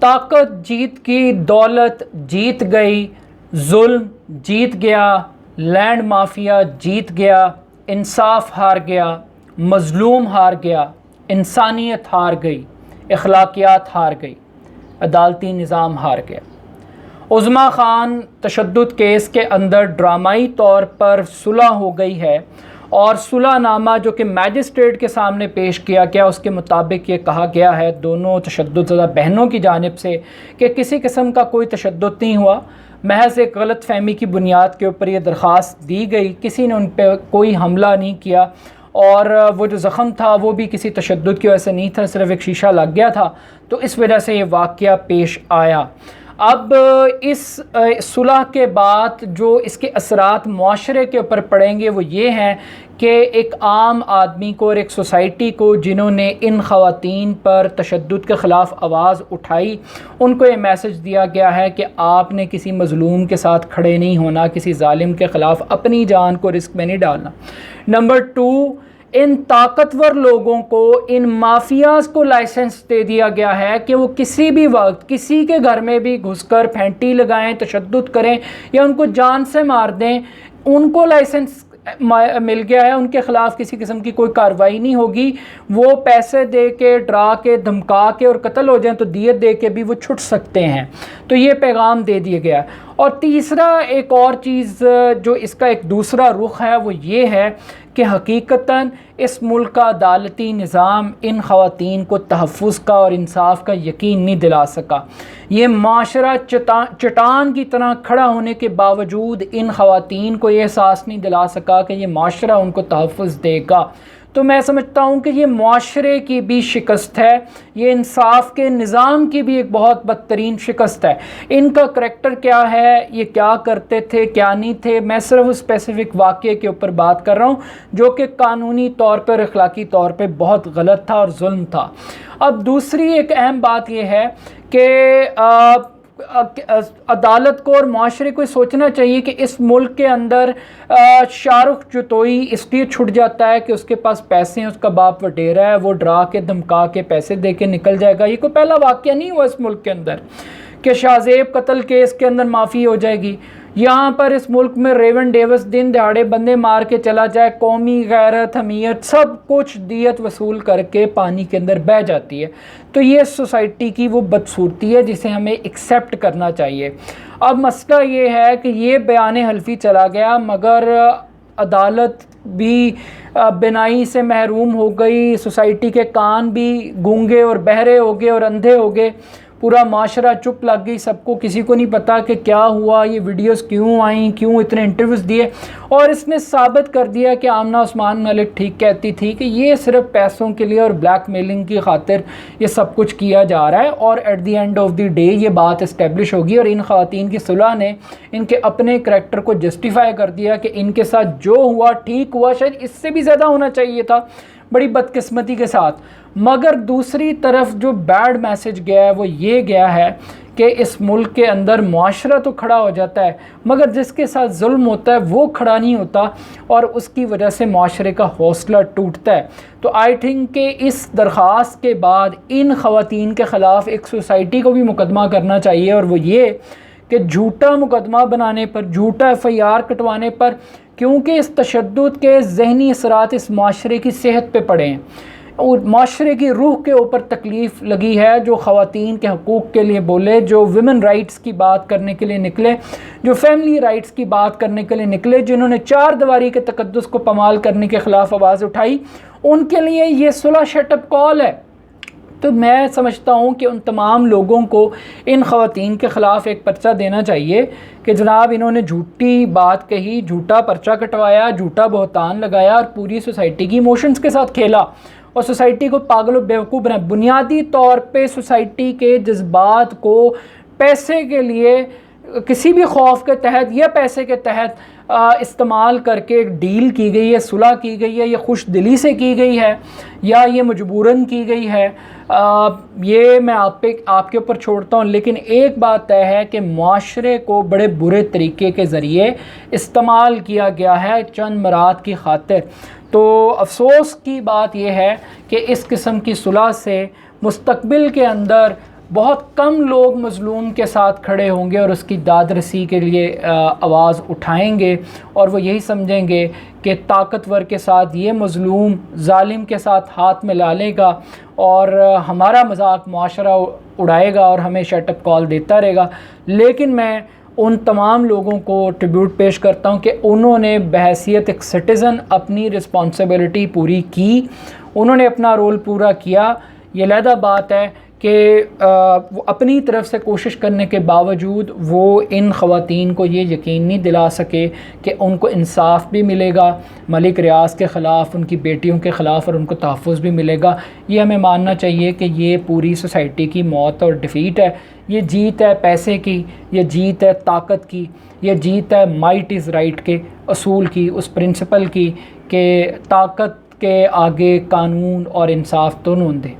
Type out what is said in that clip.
طاقت جیت کی، دولت جیت گئی، ظلم جیت گیا، لینڈ مافیا جیت گیا، انصاف ہار گیا، مظلوم ہار گیا، انسانیت ہار گئی، اخلاقیات ہار گئی، عدالتی نظام ہار گیا۔ عظمیٰ خان تشدد کیس کے اندر ڈرامائی طور پر صلح ہو گئی ہے، اور صلح نامہ جو کہ میجسٹریٹ کے سامنے پیش کیا گیا اس کے مطابق یہ کہا گیا ہے دونوں تشدد زدہ بہنوں کی جانب سے کہ کسی قسم کا کوئی تشدد نہیں ہوا، محض ایک غلط فہمی کی بنیاد کے اوپر یہ درخواست دی گئی، کسی نے ان پہ کوئی حملہ نہیں کیا، اور وہ جو زخم تھا وہ بھی کسی تشدد کی وجہ سے نہیں تھا، صرف ایک شیشہ لگ گیا تھا، تو اس وجہ سے یہ واقعہ پیش آیا۔ اب اس صلح کے بعد جو اس کے اثرات معاشرے کے اوپر پڑیں گے وہ یہ ہیں کہ ایک عام آدمی کو اور ایک سوسائٹی کو جنہوں نے ان خواتین پر تشدد کے خلاف آواز اٹھائی، ان کو یہ میسج دیا گیا ہے کہ آپ نے کسی مظلوم کے ساتھ کھڑے نہیں ہونا، کسی ظالم کے خلاف اپنی جان کو رسک میں نہیں ڈالنا۔ نمبر 2، ان طاقتور لوگوں کو، ان مافیاز کو لائسنس دے دیا گیا ہے کہ وہ کسی بھی وقت کسی کے گھر میں بھی گھس کر پھینٹی لگائیں، تشدد کریں یا ان کو جان سے مار دیں، ان کو لائسنس مل گیا ہے، ان کے خلاف کسی قسم کی کوئی کارروائی نہیں ہوگی، وہ پیسے دے کے، ڈرا کے، دھمکا کے اور قتل ہو جائیں تو دیت دے کے بھی وہ چھٹ سکتے ہیں، تو یہ پیغام دے دیا گیا ہے۔ اور تیسرا ایک اور چیز جو اس کا ایک دوسرا رخ ہے وہ یہ ہے کہ حقیقتاً اس ملک کا عدالتی نظام ان خواتین کو تحفظ کا اور انصاف کا یقین نہیں دلا سکا۔ یہ معاشرہ چٹان کی طرح کھڑا ہونے کے باوجود ان خواتین کو یہ احساس نہیں دلا سکا کہ یہ معاشرہ ان کو تحفظ دے گا۔ تو میں سمجھتا ہوں کہ یہ معاشرے کی بھی شکست ہے، یہ انصاف کے نظام کی بھی ایک بہت بدترین شکست ہے۔ ان کا کریکٹر کیا ہے، یہ کیا کرتے تھے، کیا نہیں تھے، میں صرف اسپیسیفک واقعے کے اوپر بات کر رہا ہوں جو کہ قانونی طور پر، اخلاقی طور پہ بہت غلط تھا اور ظلم تھا۔ اب دوسری ایک اہم بات یہ ہے کہ عدالت کو اور معاشرے کو سوچنا چاہیے کہ اس ملک کے اندر شاہ رخ جتوئی اس لیے چھٹ جاتا ہے کہ اس کے پاس پیسے ہیں، اس کا باپ وڈیرا ہے، وہ ڈرا کے دھمکا کے پیسے دے کے نکل جائے گا۔ یہ کوئی پہلا واقعہ نہیں ہوا اس ملک کے اندر کہ شاہ زیب قتل کیس کے اندر معافی ہو جائے گی۔ یہاں پر اس ملک میں ریون ڈیوس دن دہاڑے بندے مار کے چلا جائے، قومی غیرت، حمیت، سب کچھ دیت وصول کر کے پانی کے اندر بہہ جاتی ہے۔ تو یہ سوسائٹی کی وہ بدصورتی ہے جسے ہمیں ایکسیپٹ کرنا چاہیے۔ اب مسئلہ یہ ہے کہ یہ بیان حلفی چلا گیا مگر عدالت بھی بینائی سے محروم ہو گئی، سوسائٹی کے کان بھی گونگے اور بہرے ہو گئے اور اندھے ہو گئے، پورا معاشرہ چپ لگ گئی، سب کو، کسی کو نہیں پتا کہ کیا ہوا، یہ ویڈیوز کیوں آئیں، کیوں اتنے انٹرویوز دیے، اور اس نے ثابت کر دیا کہ آمنہ عثمان ملک ٹھیک کہتی تھی کہ یہ صرف پیسوں کے لیے اور بلیک میلنگ کی خاطر یہ سب کچھ کیا جا رہا ہے، اور at the end of the day یہ بات اسٹیبلش ہوگی، اور ان خواتین کی صلح نے ان کے اپنے کریکٹر کو جسٹیفائی کر دیا کہ ان کے ساتھ جو ہوا ٹھیک ہوا، شاید اس سے بھی زیادہ ہونا چاہیے تھا، بڑی بدقسمتی کے ساتھ۔ مگر دوسری طرف جو بیڈ میسج گیا ہے وہ یہ گیا ہے کہ اس ملک کے اندر معاشرہ تو کھڑا ہو جاتا ہے مگر جس کے ساتھ ظلم ہوتا ہے وہ کھڑا نہیں ہوتا، اور اس کی وجہ سے معاشرے کا حوصلہ ٹوٹتا ہے۔ تو آئی تھنک کہ اس درخواست کے بعد ان خواتین کے خلاف ایک سوسائٹی کو بھی مقدمہ کرنا چاہیے، اور وہ یہ کہ جھوٹا مقدمہ بنانے پر، جھوٹا FIR کٹوانے پر، کیونکہ اس تشدد کے ذہنی اثرات اس معاشرے کی صحت پہ پڑے ہیں اور معاشرے کی روح کے اوپر تکلیف لگی ہے۔ جو خواتین کے حقوق کے لیے بولے، جو ویمن رائٹس کی بات کرنے کے لیے نکلے، جو فیملی رائٹس کی بات کرنے کے لیے نکلے، جنہوں نے چار دیواری کے تقدس کو پامال کرنے کے خلاف آواز اٹھائی، ان کے لیے یہ صلح شٹ اپ کال ہے۔ تو میں سمجھتا ہوں کہ ان تمام لوگوں کو ان خواتین کے خلاف ایک پرچہ دینا چاہیے کہ جناب انہوں نے جھوٹی بات کہی، جھوٹا پرچہ کٹوایا، جھوٹا بہتان لگایا اور پوری سوسائٹی کی ایموشنز کے ساتھ کھیلا اور سوسائٹی کو پاگل و بیوقوف بنا۔ بنیادی طور پہ سوسائٹی کے جذبات کو پیسے کے لیے کسی بھی خوف کے تحت یا پیسے کے تحت استعمال کر کے ایک ڈیل کی گئی ہے، صلح کی گئی ہے، یہ خوش دلی سے کی گئی ہے یا یہ مجبوراً کی گئی ہے، یہ میں آپ کے اوپر چھوڑتا ہوں۔ لیکن ایک بات طے ہے کہ معاشرے کو بڑے برے طریقے کے ذریعے استعمال کیا گیا ہے چند مراد کی خاطر۔ تو افسوس کی بات یہ ہے کہ اس قسم کی صلح سے مستقبل کے اندر بہت کم لوگ مظلوم کے ساتھ کھڑے ہوں گے اور اس کی داد رسی کے لیے آواز اٹھائیں گے، اور وہ یہی سمجھیں گے کہ طاقتور کے ساتھ یہ مظلوم ظالم کے ساتھ ہاتھ ملا لے گا اور ہمارا مذاق معاشرہ اڑائے گا اور ہمیں شٹ اپ کال دیتا رہے گا۔ لیکن میں ان تمام لوگوں کو ٹریبیوٹ پیش کرتا ہوں کہ انہوں نے بحیثیت ایک سٹیزن اپنی رسپانسبلٹی پوری کی، انہوں نے اپنا رول پورا کیا۔ یہ علیحدہ بات ہے کہ وہ اپنی طرف سے کوشش کرنے کے باوجود وہ ان خواتین کو یہ یقین نہیں دلا سکے کہ ان کو انصاف بھی ملے گا ملک ریاض کے خلاف، ان کی بیٹیوں کے خلاف، اور ان کو تحفظ بھی ملے گا۔ یہ ہمیں ماننا چاہیے کہ یہ پوری سوسائٹی کی موت اور ڈیفیٹ ہے۔ یہ جیت ہے پیسے کی، یہ جیت ہے طاقت کی، یہ جیت ہے مائٹ از رائٹ کے اصول کی، اس پرنسپل کی کہ طاقت کے آگے قانون اور انصاف دونوں اندھے۔